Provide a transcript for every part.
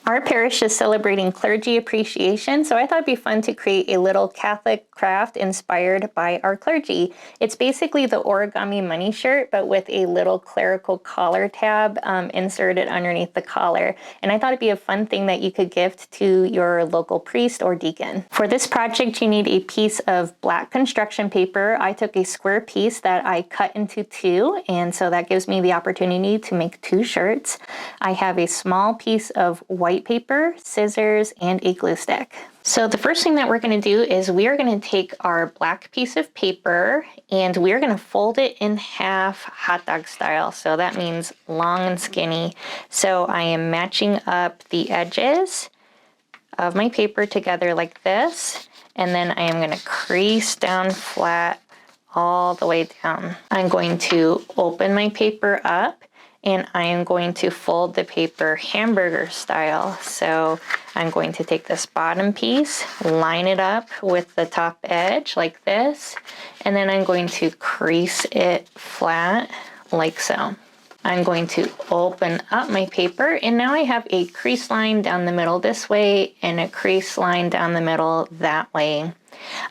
Our parish is celebrating clergy appreciation, so I thought it'd be fun to create a little Catholic craft inspired by our clergy. It's basically the Origami money shirt, but with a little clerical collar tab inserted underneath the collar. And I thought it'd be a fun thing that you could gift to your local priest or deacon. For this project, you need a piece of black construction paper. I took a square piece that I cut into two, and so that gives me the opportunity to make two shirts. I have a small piece of white paper, scissors, and a glue stick. So the first thing that we're going to do is we are going to take our black piece of paper and we're going to fold it in half hot dog style. So that means long and skinny. So I am matching up the edges of my paper together like this, and then I am going to crease down flat all the way down. I'm going to open my paper up and I am going to fold the paper hamburger style. So I'm going to take this bottom piece, line it up with the top edge like this, and then I'm going to crease it flat like so. I'm going to open up my paper, and now I have a crease line down the middle this way and a crease line down the middle that way.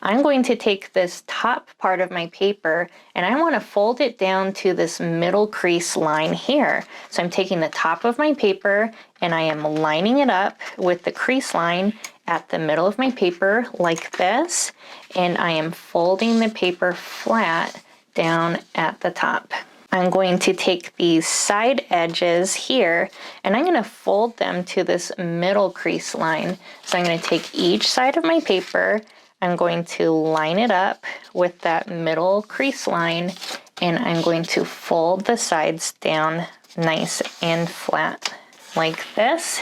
I'm going to take this top part of my paper and I want to fold it down to this middle crease line here. So I'm taking the top of my paper and I am lining it up with the crease line at the middle of my paper like this, and I am folding the paper flat down at the top. I'm going to take these side edges here and I'm going to fold them to this middle crease line. So I'm going to take each side of my paper, I'm going to line it up with that middle crease line, and I'm going to fold the sides down nice and flat like this.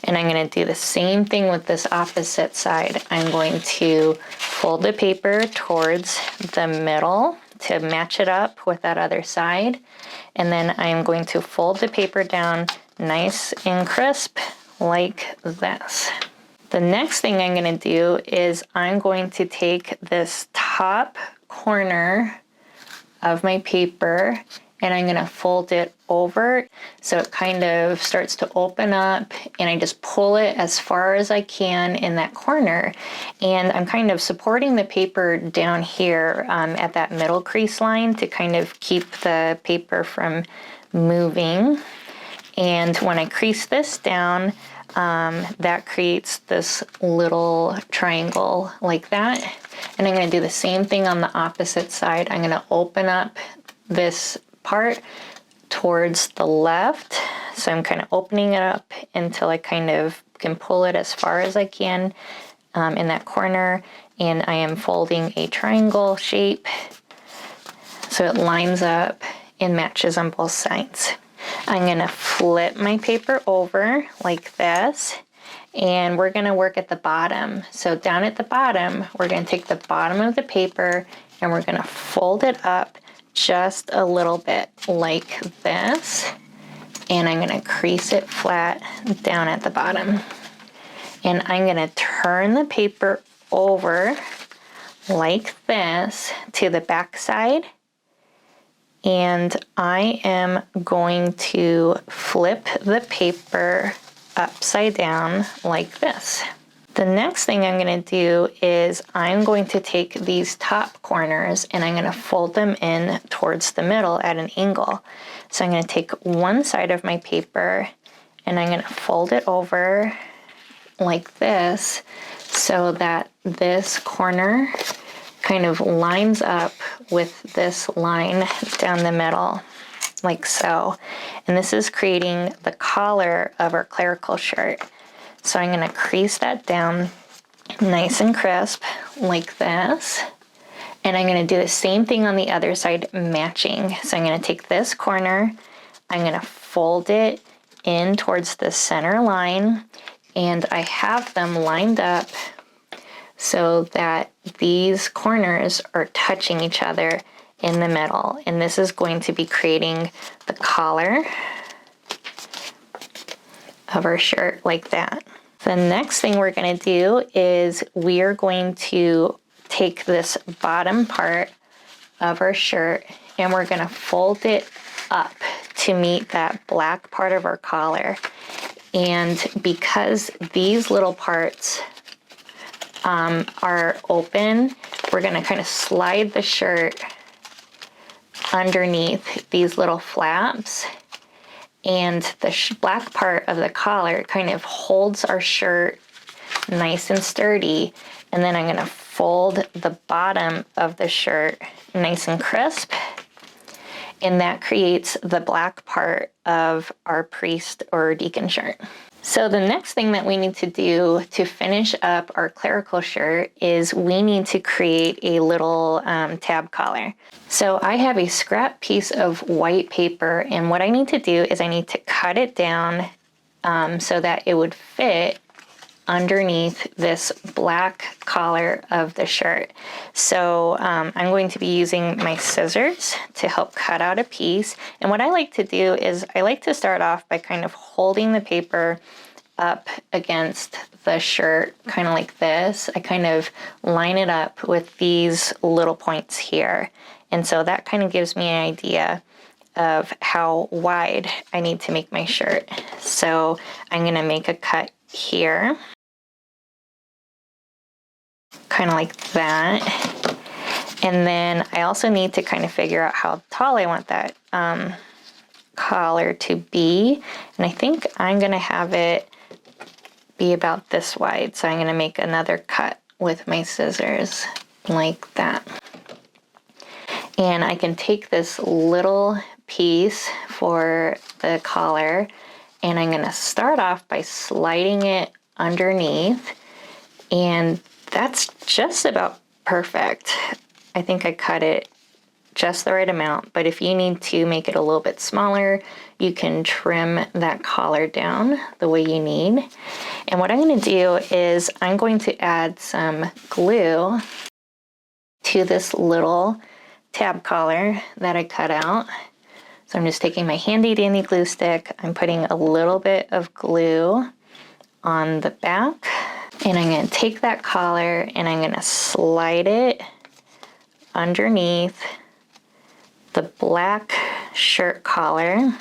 And I'm going to do the same thing with this opposite side. I'm going to fold the paper towards the middle to match it up with that other side. And then I'm going to fold the paper down nice and crisp like this. The next thing I'm going to do is I'm going to take this top corner of my paper and I'm going to fold it over so it kind of starts to open up, and I just pull it as far as I can in that corner, and I'm kind of supporting the paper down here at that middle crease line to kind of keep the paper from moving. And when I crease this down, that creates this little triangle like that. And I'm going to do the same thing on the opposite side. I'm going to open up this part towards the left. So I'm kind of opening it up until I kind of can pull it as far as I can in that corner. And I am folding a triangle shape so it lines up and matches on both sides. I'm going to flip my paper over like this, and we're going to work at the bottom. So down at the bottom, we're going to take the bottom of the paper and we're going to fold it up just a little bit like this, and I'm going to crease it flat down at the bottom. And I'm going to turn the paper over like this to the back side, and I am going to flip the paper upside down like this. The next thing I'm going to do is I'm going to take these top corners and I'm going to fold them in towards the middle at an angle. So I'm going to take one side of my paper and I'm going to fold it over like this so that this corner kind of lines up with this line down the middle like so. And this is creating the collar of our clerical shirt. So I'm going to crease that down nice and crisp like this. And I'm going to do the same thing on the other side, matching. So I'm going to take this corner, I'm going to fold it in towards the center line, and I have them lined up so that these corners are touching each other in the middle. And this is going to be creating the collar of our shirt like that. The next thing we're going to do is we are going to take this bottom part of our shirt and we're going to fold it up to meet that black part of our collar. And because these little parts are open, we're gonna kind of slide the shirt underneath these little flaps, and the black part of the collar kind of holds our shirt nice and sturdy. And then I'm gonna fold the bottom of the shirt nice and crisp, and that creates the black part of our priest or deacon shirt. So the next thing that we need to do to finish up our clerical shirt is we need to create a little tab collar. So I have a scrap piece of white paper, and what I need to do is I need to cut it down so that it would fit underneath this black collar of the shirt. So I'm going to be using my scissors to help cut out a piece. And what I like to do is I like to start off by kind of holding the paper up against the shirt, kind of like this. I kind of line it up with these little points here. And so that kind of gives me an idea of how wide I need to make my shirt. So I'm gonna make a cut here, kind of like that. And then I also need to kind of figure out how tall I want that collar to be. And I think I'm gonna have it be about this wide. So I'm gonna make another cut with my scissors like that. And I can take this little piece for the collar, and I'm gonna start off by sliding it underneath, and that's just about perfect. I think I cut it just the right amount, but if you need to make it a little bit smaller, you can trim that collar down the way you need. And what I'm gonna do is I'm going to add some glue to this little tab collar that I cut out. So I'm just taking my handy dandy glue stick, I'm putting a little bit of glue on the back, and I'm gonna take that collar and I'm gonna slide it underneath the black shirt collar,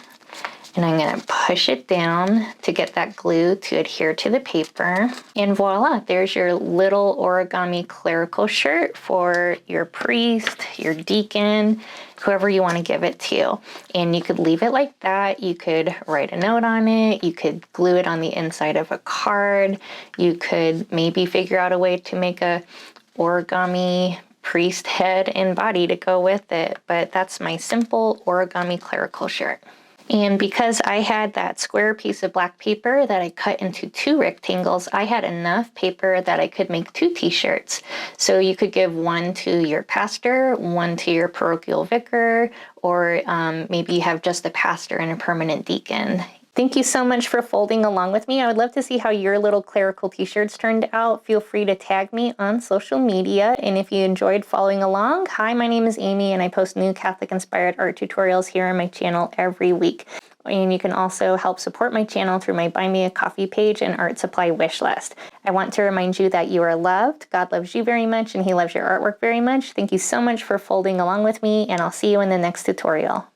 and I'm gonna push it down to get that glue to adhere to the paper. And voila, there's your little origami clerical shirt for your priest, your deacon, whoever you wanna give it to. And you could leave it like that. You could write a note on it. You could glue it on the inside of a card. You could maybe figure out a way to make a origami priest head and body to go with it. But that's my simple origami clerical shirt. And because I had that square piece of black paper that I cut into 2 rectangles, I had enough paper that I could make 2 t-shirts. So you could give one to your pastor, one to your parochial vicar, or maybe you have just a pastor and a permanent deacon. Thank you so much for folding along with me. I would love to see how your little clerical t-shirts turned out. Feel free to tag me on social media. And if you enjoyed following along, hi, my name is Amy, and I post new Catholic-inspired art tutorials here on my channel every week. And you can also help support my channel through my Buy Me a Coffee page and art supply wish list. I want to remind you that you are loved, God loves you very much, and He loves your artwork very much. Thank you so much for folding along with me, and I'll see you in the next tutorial.